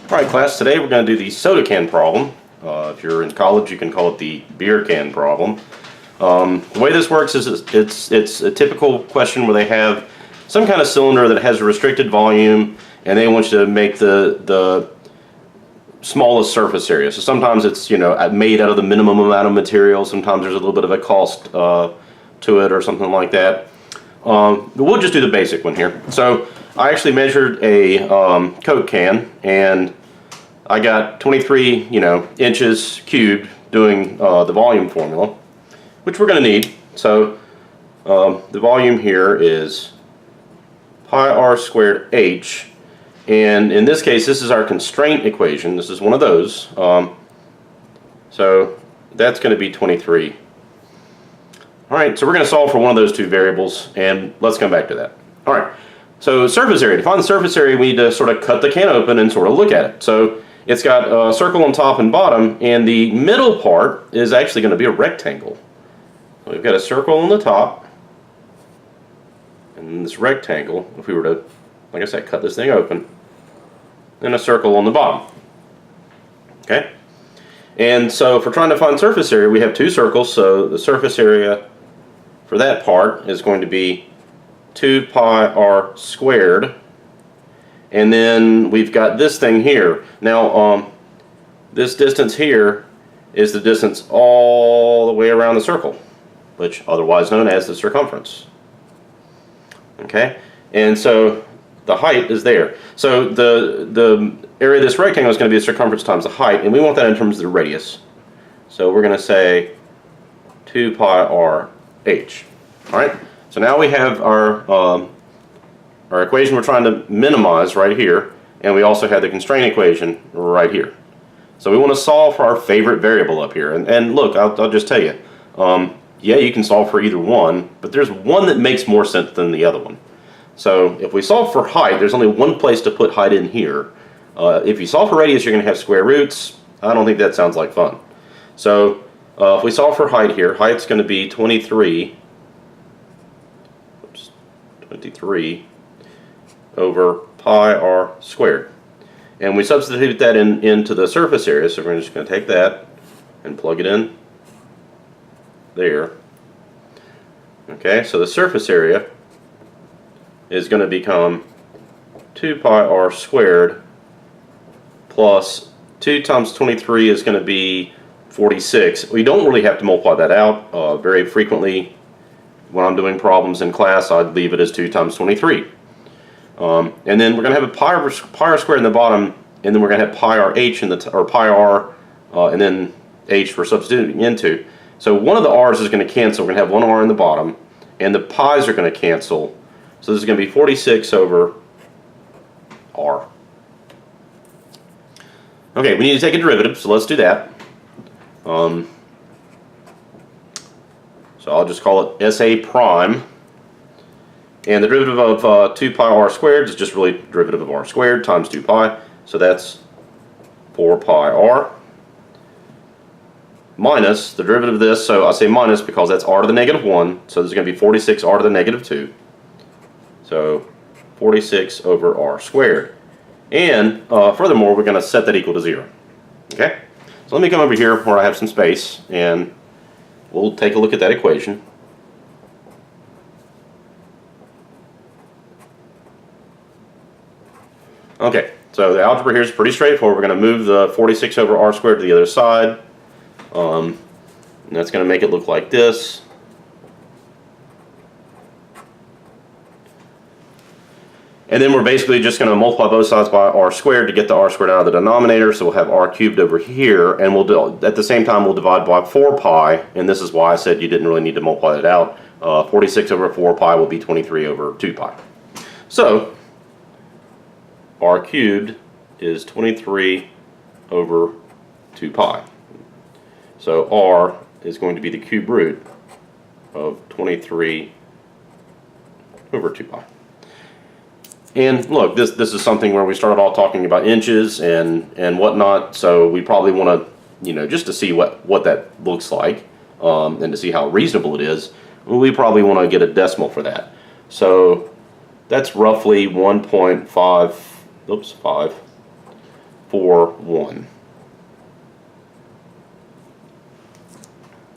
Alright class, today we're going to do the soda can problem. If you're in college you can call it the beer can problem. The way this works is it's a typical question where they have some kind of cylinder that has a restricted volume and they want you to make the smallest surface area. So sometimes it's made out of the minimum amount of material, sometimes there's a little bit of a cost to it or something like that. We'll just do the basic one here. So I actually measured a Coke can and I got 23 inches cubed doing the volume formula, which we're going to need. So the volume here is pi r squared h, and in this case this is our constraint equation. This is one of those. So that's going to be 23. Alright, so we're going to solve for one of those two variables, and let's come back to that. Alright, so surface area. To find the surface area we need to sort of cut the can open and sort of look at it. So it's got a circle on top and bottom, and the middle part is actually going to be a rectangle. So we've got a circle on the top, and this rectangle, if we were to, like I said, cut this thing open, and a circle on the bottom. Okay? And so if we're trying to find surface area, we have two circles, so the surface area for that part is going to be 2 pi r squared. And then we've got this thing here. Now, this distance here is the distance all the way around the circle, which otherwise known as the circumference. Okay, and so the height is there. So the area of this rectangle is going to be the circumference times the height, and we want that in terms of the radius. So we're going to say 2 pi r h. All right. So now we have our equation we're trying to minimize right here, and we also have the constraint equation right here. So we want to solve for our favorite variable up here. And look, I'll just tell you, yeah, you can solve for either one, but there's one that makes more sense than the other one. So if we solve for height, there's only one place to put height in here. If you solve for radius, you're going to have square roots. I don't think that sounds like fun. So if we solve for height here, height's going to be 23 over pi r squared. And we substitute that into the surface area, so we're just going to take that and plug it in there. Okay, so the surface area is going to become 2 pi r squared plus 2 times 23 is going to be 46. We don't really have to multiply that out. Very frequently when I'm doing problems in class, I'd leave it as 2 times 23. And then we're going to have a pi r squared in the bottom, and then we're going to have pi r h in the or pi r, and then h we're substituting into. So one of the r's is going to cancel. We're going to have one r in the bottom, and the pi's are going to cancel. So this is going to be 46 over r. Okay, we need to take a derivative, so let's do that. So I'll just call it SA prime. And the derivative of 2 pi r squared is just really derivative of r squared times 2 pi. So that's 4 pi r. Minus the derivative of this, so I say minus because that's r to the negative 1. So this is going to be 46 r to the negative 2. So 46 over r squared. And furthermore, we're going to set that equal to 0. Okay? So let me come over here where I have some space, and we'll take a look at that equation. Okay, so the algebra here is pretty straightforward. We're going to move the 46 over r squared to the other side. And that's going to make it look like this. And then we're basically just going to multiply both sides by r squared to get the r squared out of the denominator. So we'll have r cubed over here, and we'll do, at the same time we'll divide by 4 pi, and this is why I said you didn't really need to multiply it out. 46 over 4 pi will be 23 over 2 pi. So r cubed is 23 over 2 pi. So r is going to be the cube root of 23 over 2 pi. And look, this is something where we started all talking about inches and whatnot, so we probably want to, just to see what that looks like, and to see how reasonable it is, we probably want to get a decimal for that. So that's roughly 1.5, oops, 5 0.41.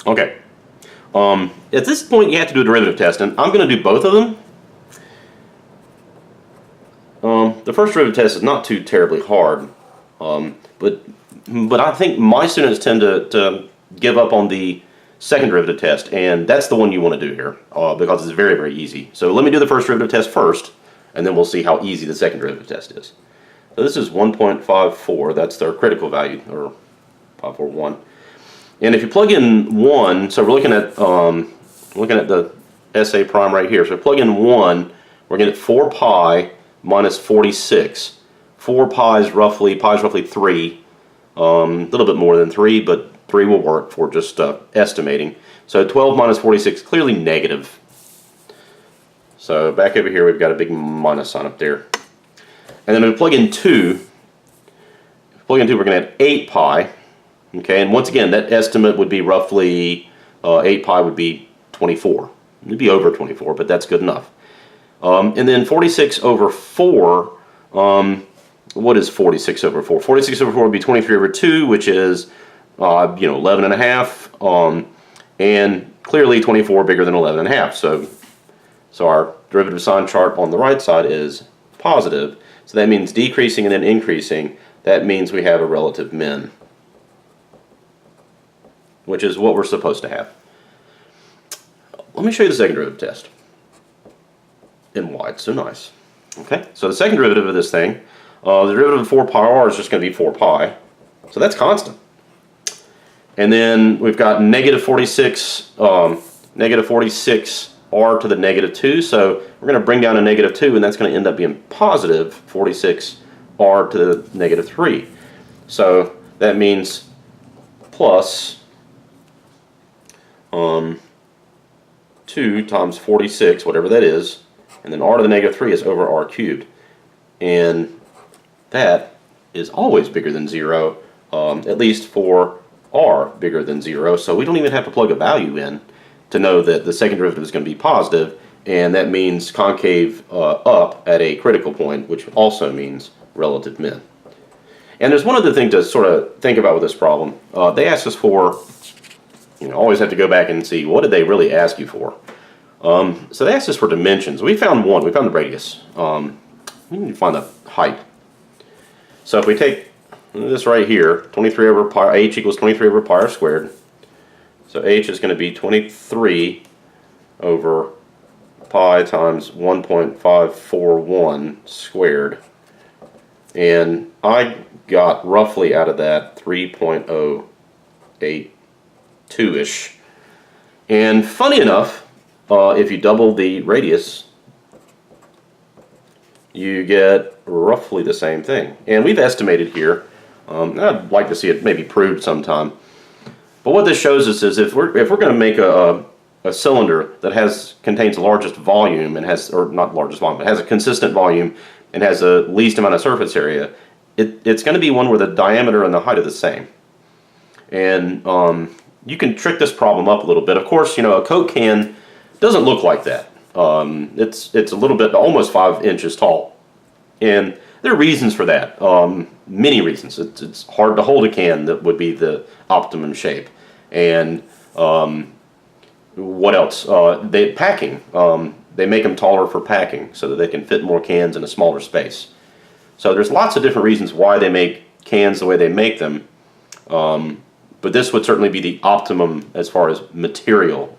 Okay. At this point, you have to do a derivative test, and I'm going to do both of them. The first derivative test is not too terribly hard, but I think my students tend to give up on the second derivative test, and that's the one you want to do here because it's very, very easy. So let me do the first derivative test first, and then we'll see how easy the second derivative test is. So this is 1.54. That's their critical value, or 541. And if you plug in 1, so we're looking at the SA prime right here. So plug in 1, we're going to get 4 pi minus 46. 4 pi is roughly 3. A little bit more than 3, but 3 will work for just estimating. So 12 minus 46, clearly negative. So back over here, we've got a big minus sign up there. And then we plug in 2. We're going to add 8 pi. Okay, and once again, that estimate would be roughly 8 pi would be 24. It'd be over 24, but that's good enough. And then 46 over 4, what is 46 over 4? 46 over 4 would be 23 over 2, which is 11 and a half, and clearly 24 bigger than 11 and a half. So our derivative sign chart on the right side is positive. So that means decreasing and then increasing. That means we have a relative min, which is what we're supposed to have. Let me show you the second derivative test and why it's so nice. Okay, so the second derivative of this thing, the derivative of 4 pi r is just going to be 4 pi. So that's constant. And then we've got negative 46 r to the negative 2. So we're going to bring down a negative 2, and that's going to end up being positive 46 r to the negative 3. So that means plus 2 times 46, whatever that is, and then r to the negative 3 is over r cubed. And that is always bigger than 0, at least for r bigger than 0, so we don't even have to plug a value in to know that the second derivative is going to be positive, and that means concave up at a critical point, which also means relative min. And there's one other thing to sort of think about with this problem. They asked us for, always have to go back and see what did they really ask you for. So they asked us for dimensions. We found one. We found the radius. We need to find the height. So if we take this right here, 23 over pi, h equals 23 over pi r squared. So h is going to be 23 over pi times 1.541 squared. And I got roughly out of that 3.082-ish. And funny enough, if you double the radius, you get roughly the same thing. And we've estimated here. I'd like to see it maybe proved sometime. But what this shows us is if we're going to make a cylinder that contains the largest volume and has, or not largest volume, but has a consistent volume and has the least amount of surface area, it's going to be one where the diameter and the height are the same. And you can trick this problem up a little bit. Of course, a Coke can doesn't look like that. It's a little bit, almost 5 inches tall. And there are reasons for that. Many reasons. It's hard to hold a can that would be the optimum shape. And what else? Packing. They make them taller for packing so that they can fit more cans in a smaller space. So there's lots of different reasons why they make cans the way they make them. But this would certainly be the optimum as far as material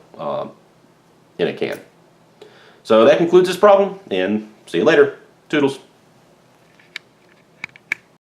in a can. So that concludes this problem, and see you later. Toodles.